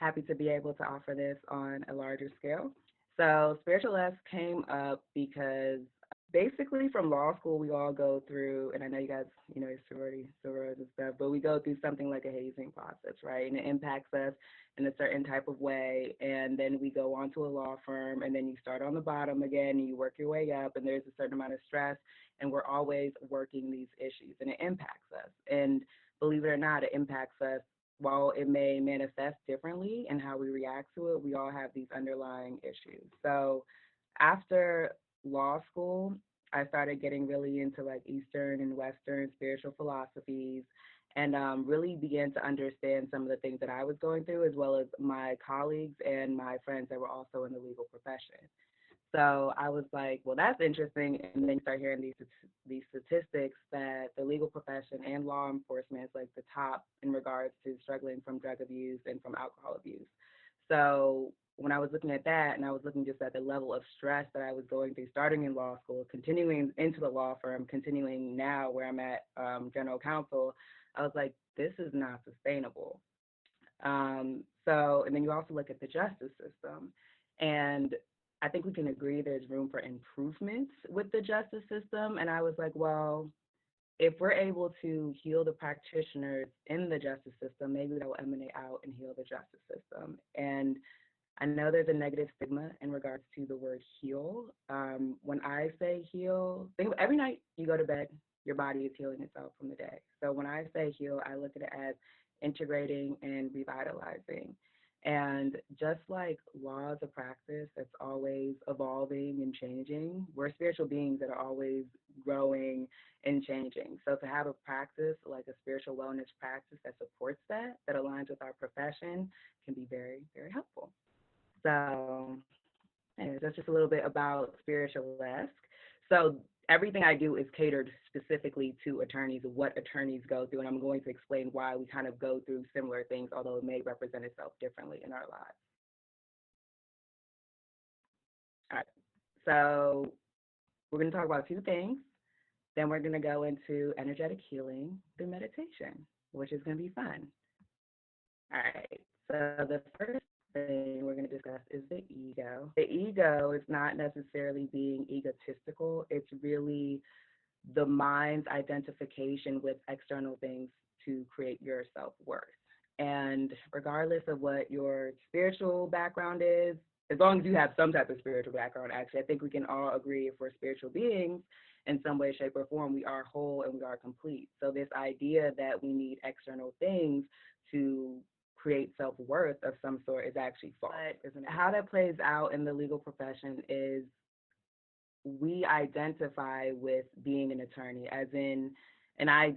happy to be able to offer this on a larger scale. So, SpiritualEsq came up because basically from law school, we all go through, and I know you guys, sororities and stuff, but we go through something like a hazing process, right? And it impacts us in a certain type of way. And then we go on to a law firm, and then you start on the bottom again, and you work your way up, and there's a certain amount of stress, and we're always working these issues, and it impacts us. And believe it or not, it impacts us. While it may manifest differently in how we react to it, we all have these underlying issues. So after law school, I started getting really into like Eastern and Western spiritual philosophies and really began to understand some of the things that I was going through, as well as my colleagues and my friends that were also in the legal profession. So I was like, well, that's interesting. And then you start hearing these statistics that the legal profession and law enforcement is like the top in regards to struggling from drug abuse and from alcohol abuse. So when I was looking at that, and I was looking just at the level of stress that I was going through, starting in law school, continuing into the law firm, continuing now where I'm at, general counsel, I was like, this is not sustainable. And then you also look at the justice system. And I think we can agree there's room for improvements with the justice system. And I was like, well, if we're able to heal the practitioners in the justice system, maybe that will emanate out and heal the justice system. And I know there's a negative stigma in regards to the word heal. When I say heal, think every night you go to bed, your body is healing itself from the day. So when I say heal, I look at it as integrating and revitalizing. And just like laws of practice that's always evolving and changing, we're spiritual beings that are always growing and changing. So to have a practice like a spiritual wellness practice that supports that, that aligns with our profession, can be very, very helpful. So, anyways, that's just a little bit about SpiritualEsq. So, everything I do is catered specifically to attorneys, what attorneys go through, and I'm going to explain why we kind of go through similar things, although it may represent itself differently in our lives. All right. So, we're going to talk about two things. Then we're going to go into energetic healing through meditation, which is going to be fun. All right. So the first thing we're going to discuss is the ego. The ego is not necessarily being egotistical. It's really the mind's identification with external things to create your self-worth. And regardless of what your spiritual background is, as long as you have some type of spiritual background, actually, I think we can all agree if we're spiritual beings in some way, shape, or form, we are whole and we are complete. So this idea that we need external things to create self-worth of some sort is actually false, isn't it? How that plays out in the legal profession is we identify with being an attorney, as in, and I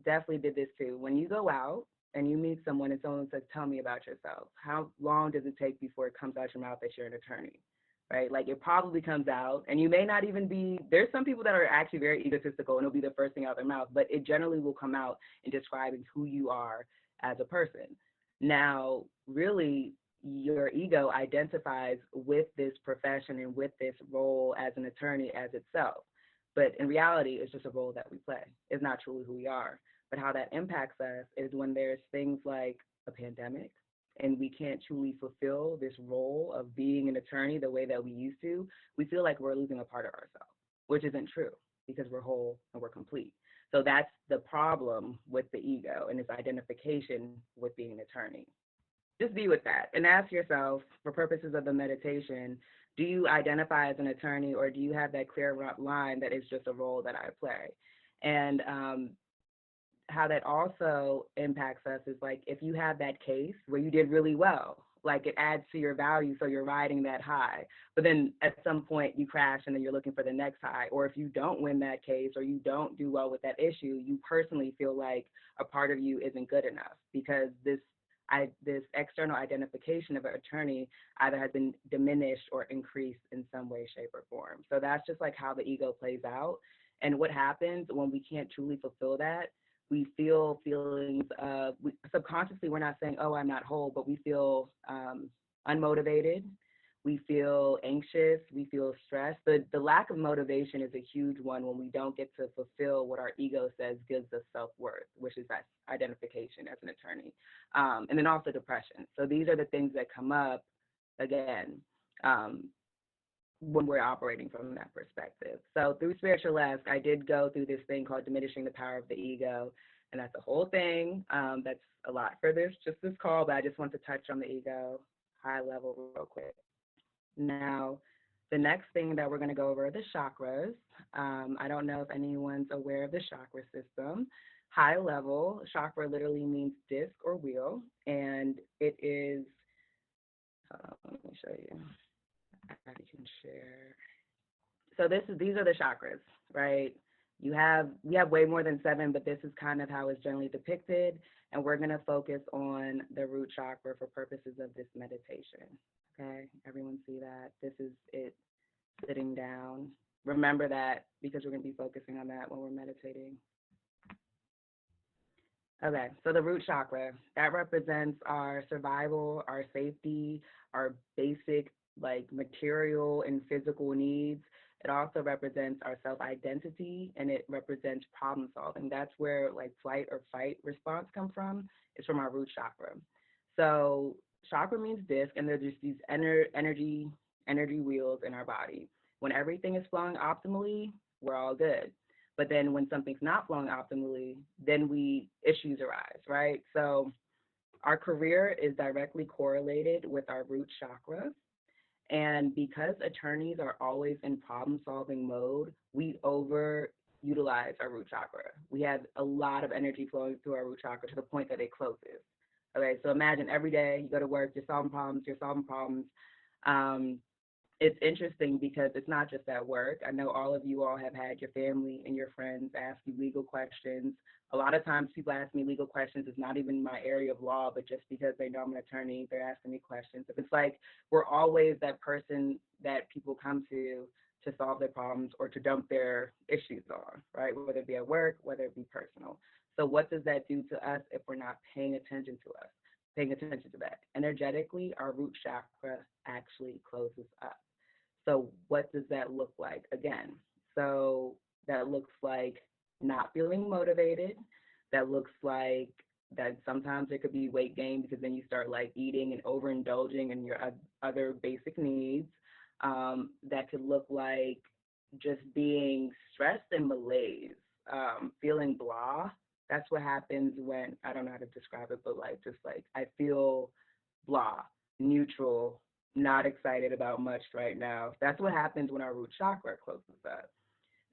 definitely did this too. When you go out and you meet someone and someone says, tell me about yourself, how long does it take before it comes out your mouth that you're an attorney? Right? Like it probably comes out, and you may not even be, there's some people that are actually very egotistical and it'll be the first thing out their mouth, but it generally will come out in describing who you are as a person. Now, really, your ego identifies with this profession and with this role as an attorney as itself. But in reality, it's just a role that we play. It's not truly who we are. But how that impacts us is when there's things like a pandemic and we can't truly fulfill this role of being an attorney the way that we used to, we feel like we're losing a part of ourselves, which isn't true because we're whole and we're complete. So that's the problem with the ego and its identification with being an attorney. Just be with that and ask yourself, for purposes of the meditation, do you identify as an attorney, or do you have that clear line that it's just a role that I play? And how that also impacts us is like if you have that case where you did really well, like it adds to your value, so you're riding that high. But then at some point you crash and then you're looking for the next high. Or if you don't win that case or you don't do well with that issue, you personally feel like a part of you isn't good enough because this external identification of an attorney either has been diminished or increased in some way, shape, or form. So that's just like how the ego plays out. And what happens when we can't truly fulfill that, we feel feelings of, subconsciously, we're not saying, oh, I'm not whole, but we feel unmotivated. We feel anxious. We feel stressed. The lack of motivation is a huge one when we don't get to fulfill what our ego says gives us self-worth, which is that identification as an attorney. and then also depression. So these are the things that come up again um, when we're operating from that perspective. So through SpiritualEsq, I did go through this thing called diminishing the power of the ego, and that's a whole thing. That's a lot for this call, but I just want to touch on the ego high level real quick. Now, the next thing that we're going to go over are the chakras. I don't know if anyone's aware of the chakra system. High level, chakra literally means disc or wheel, and it is, let me show you. I can share. So these are the chakras, right? We have way more than 7, but this is kind of how it's generally depicted, and we're going to focus on the root chakra for purposes of this meditation. Okay, everyone see that? This is it sitting down. Remember that because we're going to be focusing on that when we're meditating. Okay, so the root chakra, that represents our survival, our safety, our basic like material and physical needs. It also represents our self-identity, and it represents problem solving. That's where like flight or fight response come from. It's from our root chakra. So chakra means disc, and there's just these energy wheels in our body. When everything is flowing optimally, we're all good. But then when something's not flowing optimally, then issues arise, right? So our career is directly correlated with our root chakra. And because attorneys are always in problem solving mode, we overutilize our root chakra. We have a lot of energy flowing through our root chakra to the point that it closes. Okay, so imagine every day you go to work, you're solving problems. It's interesting because it's not just at work. I know all of you all have had your family and your friends ask you legal questions. A lot of times people ask me legal questions. It's not even my area of law, but just because they know I'm an attorney, they're asking me questions. It's like we're always that person that people come to solve their problems or to dump their issues on, right? Whether it be at work, whether it be personal. So what does that do to us if we're not paying attention to us? Paying attention to that. Energetically, our root chakra actually closes up. So what does that look like? Again, so that looks like not feeling motivated. That looks like that sometimes it could be weight gain because then you start like eating and overindulging in your other basic needs. That could look like just being stressed and malaise, feeling blah. That's what happens when, I don't know how to describe it, but like just like I feel blah, neutral, not excited about much right now. That's what happens when our root chakra closes up.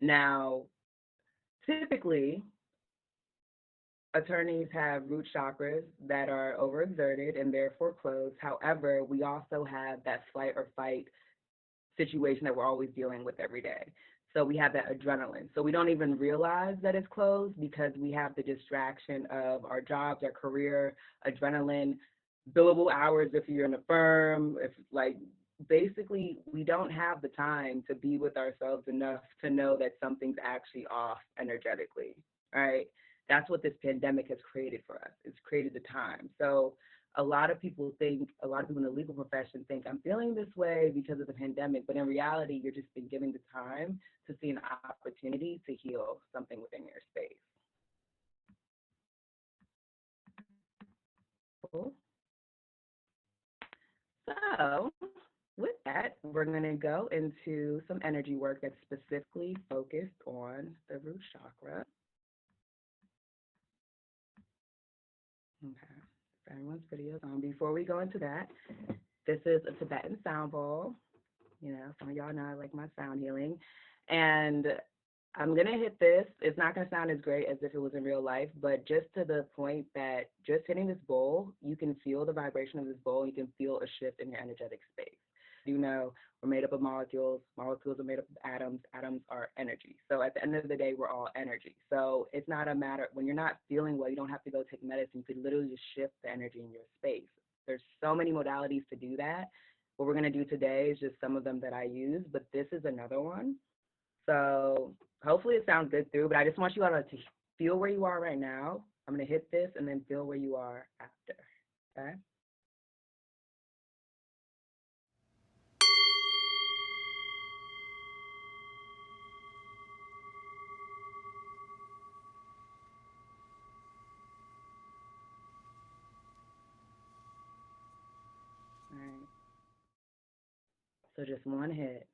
Now, typically, attorneys have root chakras that are overexerted and therefore closed. However, we also have that flight or fight situation that we're always dealing with every day. So we have that adrenaline. So we don't even realize that it's closed because we have the distraction of our jobs, our career, adrenaline, billable hours if you're in a firm, if like basically we don't have the time to be with ourselves enough to know that something's actually off energetically, right? That's what this pandemic has created for us. It's created the time. So a lot of people in the legal profession think I'm feeling this way because of the pandemic, but in reality, you're just been given the time to see an opportunity to heal something within your space. Cool. So with that, we're going to go into some energy work that's specifically focused on the root chakra. Okay, so everyone's videos on. Before we go into that, this is a Tibetan sound bowl. You know, some of y'all know I like my sound healing. And I'm going to hit this. It's not going to sound as great as if it was in real life, but just to the point that just hitting this bowl, you can feel the vibration of this bowl. You can feel a shift in your energetic space. You know, we're made up of molecules. Molecules are made up of atoms. Atoms are energy. So at the end of the day, we're all energy. So it's not a matter, when you're not feeling well, you don't have to go take medicine. You could literally just shift the energy in your space. There's so many modalities to do that. What we're going to do today is just some of them that I use, but this is another one. So hopefully it sounds good through, but I just want you all to feel where you are right now. I'm going to hit this and then feel where you are after, okay? So just one hit.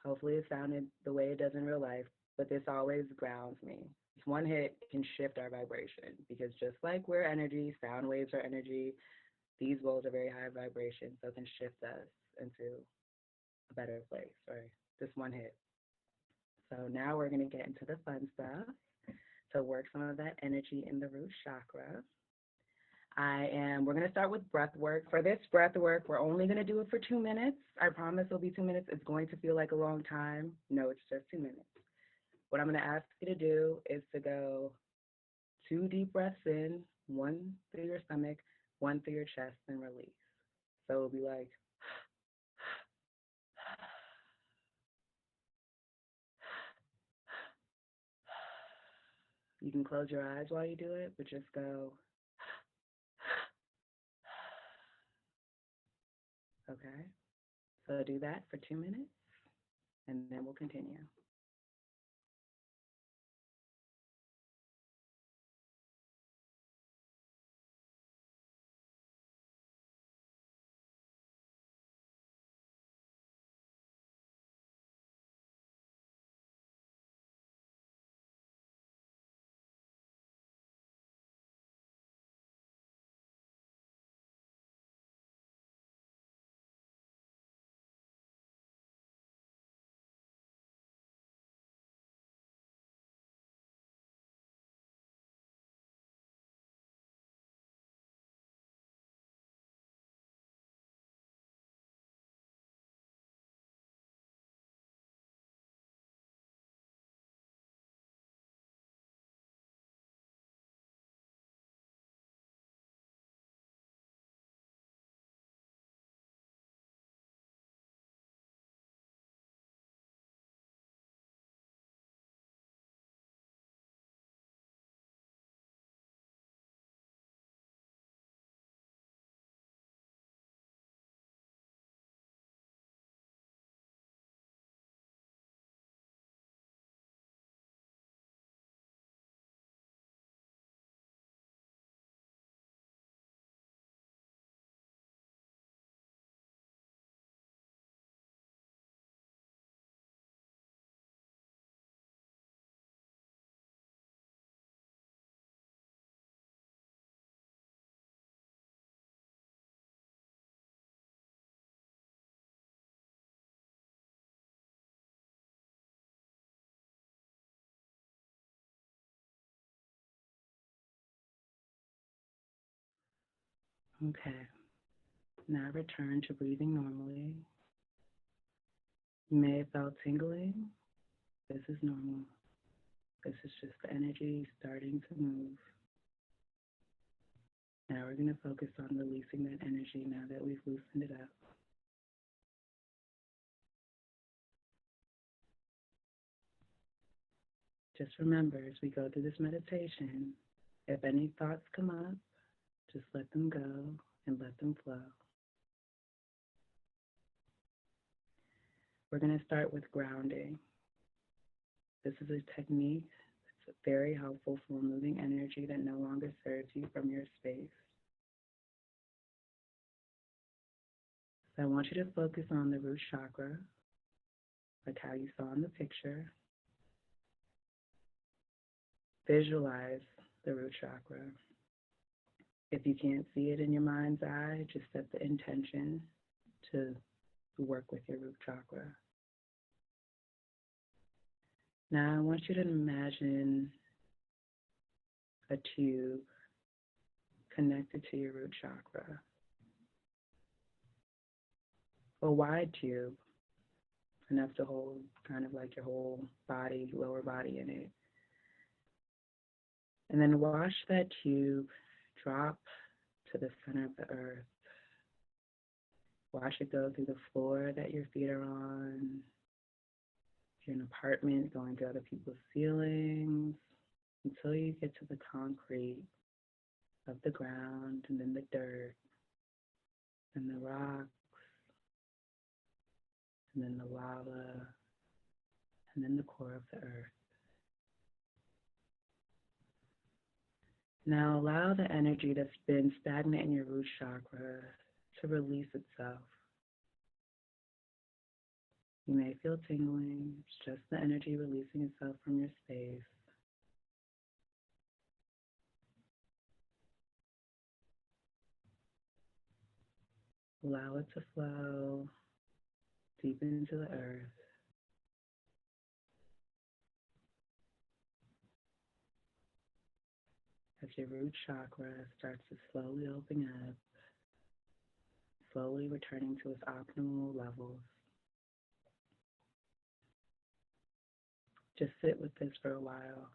Hopefully it sounded the way it does in real life, but this always grounds me. This one hit can shift our vibration because just like we're energy, sound waves are energy, these bowls are very high vibration, so it can shift us into a better place, right? Just one hit. So now we're going to get into the fun stuff to work some of that energy in the root chakra. We're going to start with breath work. For this breath work, we're only going to do it for 2 minutes. I promise it'll be 2 minutes. It's going to feel like a long time. No, it's just 2 minutes. What I'm going to ask you to do is to go 2 deep breaths in, one through your stomach, one through your chest, and release. So it'll be like, you can close your eyes while you do it, but just go, okay? So do that for 2 minutes, and then we'll continue. Okay, now return to breathing normally. You may have felt tingling. This is normal. This is just the energy starting to move. Now we're going to focus on releasing that energy now that we've loosened it up. Just remember, as we go through this meditation, if any thoughts come up, just let them go and let them flow. We're going to start with grounding. This is a technique that's very helpful for removing energy that no longer serves you from your space. So I want you to focus on the root chakra, like how you saw in the picture. Visualize the root chakra. If you can't see it in your mind's eye, just set the intention to work with your root chakra. Now I want you to imagine a tube connected to your root chakra. A wide tube, enough to hold kind of like your whole body, lower body in it. And then watch that tube drop to the center of the earth. Watch it go through the floor that your feet are on. If you're in an apartment, going to other people's ceilings until you get to the concrete of the ground, and then the dirt, and the rocks, and then the lava, and then the core of the earth. Now allow the energy that's been stagnant in your root chakra to release itself. You may feel tingling. It's just the energy releasing itself from your space. Allow it to flow deep into the earth as your root chakra starts to slowly open up, slowly returning to its optimal levels. Just sit with this for a while.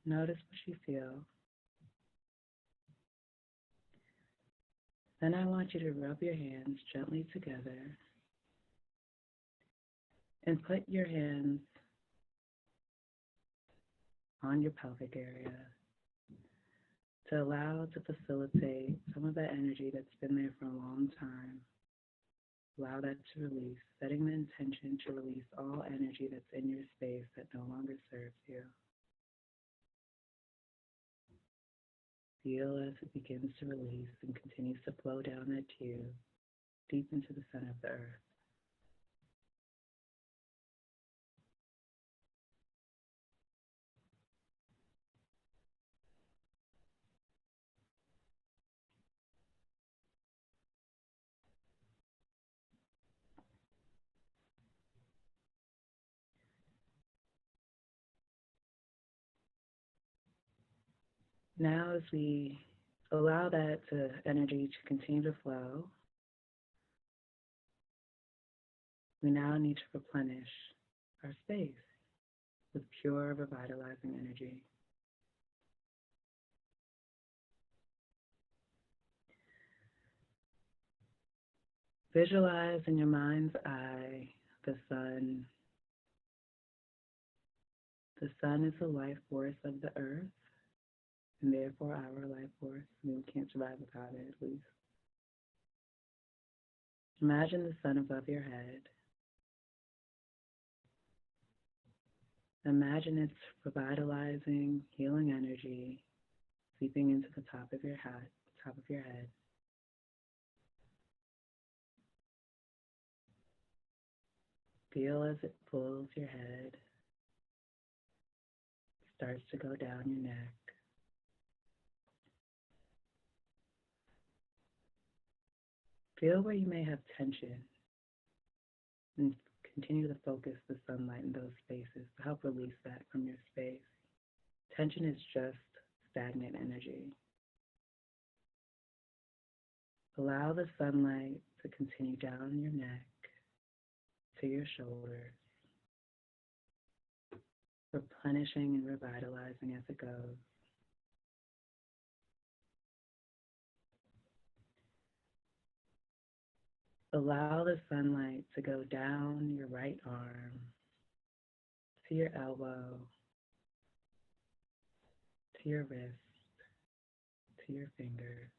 Notice what you feel. Then I want you to rub your hands gently together and put your hands on your pelvic area to allow to facilitate some of that energy that's been there for a long time. Allow that to release, setting the intention to release all energy that's in your space that no longer serves you. Feel as it begins to release and continues to flow down that tube deep into the center of the earth. Now, as we allow that energy to continue to flow, we now need to replenish our space with pure, revitalizing energy. Visualize in your mind's eye the sun. The sun is the life force of the earth, and therefore our life force. We can't survive without it, at least. Imagine the sun above your head. Imagine its revitalizing, healing energy seeping into the top of your head, Feel as it pulls your head, starts to go down your neck. Feel where you may have tension and continue to focus the sunlight in those spaces to help release that from your space. Tension is just stagnant energy. Allow the sunlight to continue down your neck to your shoulders, replenishing and revitalizing as it goes. Allow the sunlight to go down your right arm to your elbow, to your wrist, to your fingers.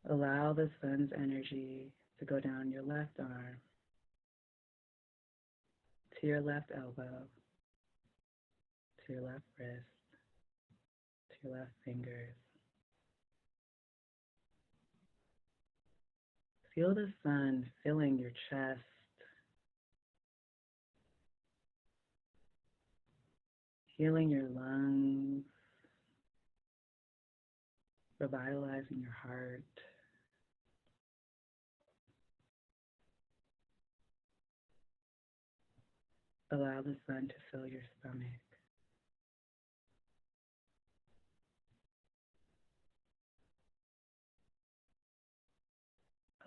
Allow the sun's energy to go down your left arm, to your left elbow, to your left wrist, to your left fingers. Feel the sun filling your chest, healing your lungs, revitalizing your heart. Allow the sun to fill your stomach.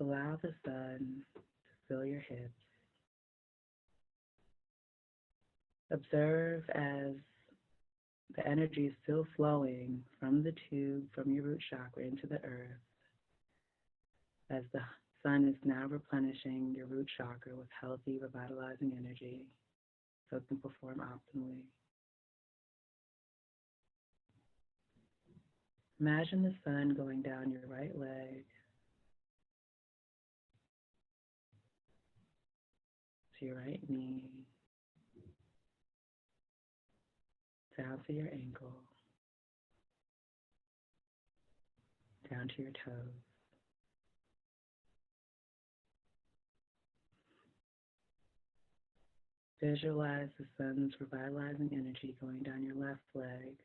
Allow the sun to fill your hips. Observe as The energy is still flowing from the tube, from your root chakra into the earth, as the sun is now replenishing your root chakra with healthy, revitalizing energy so it can perform optimally. Imagine the sun going down your right leg to your right knee, down to your ankle, down to your toes. Visualize the sun's revitalizing energy going down your left leg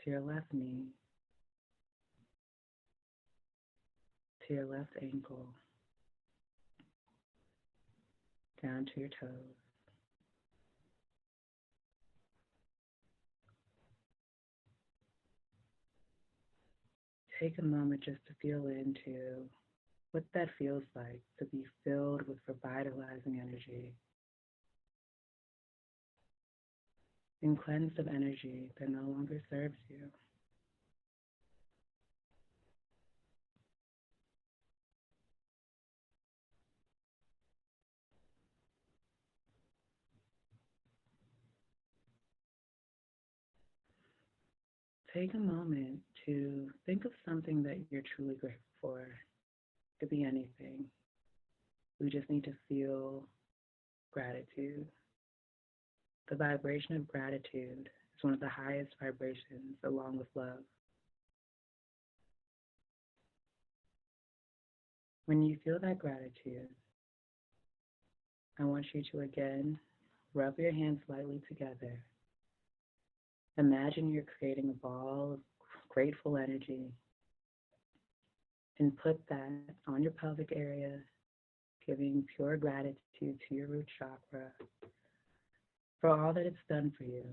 to your left knee, to your left ankle, down to your toes. Take a moment just to feel into what that feels like to be filled with revitalizing energy and cleansed of energy that no longer serves you. Take a moment to think of something that you're truly grateful for. It could be anything. We just need to feel gratitude. The vibration of gratitude is one of the highest vibrations, along with love. When you feel that gratitude, I want you to again rub your hands lightly together. Imagine you're creating a ball of grateful energy and put that on your pelvic area, giving pure gratitude to your root chakra for all that it's done for you,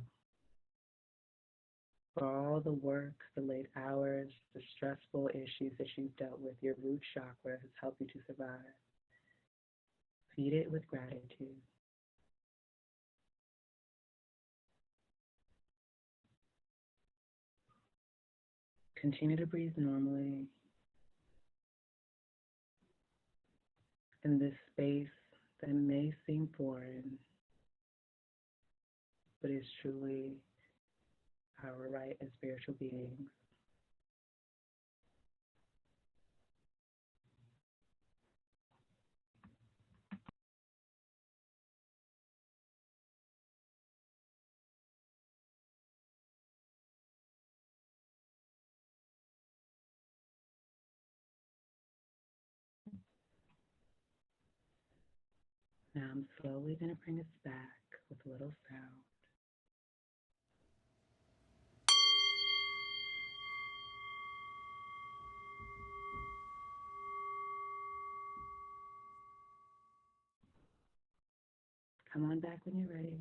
for all the work, the late hours, the stressful issues that you've dealt with. Your root chakra has helped you to survive. Feed it with gratitude. Continue to breathe normally in this space that may seem foreign, but is truly our right as spiritual beings. Now I'm slowly going to bring us back with a little sound. Come on back when you're ready.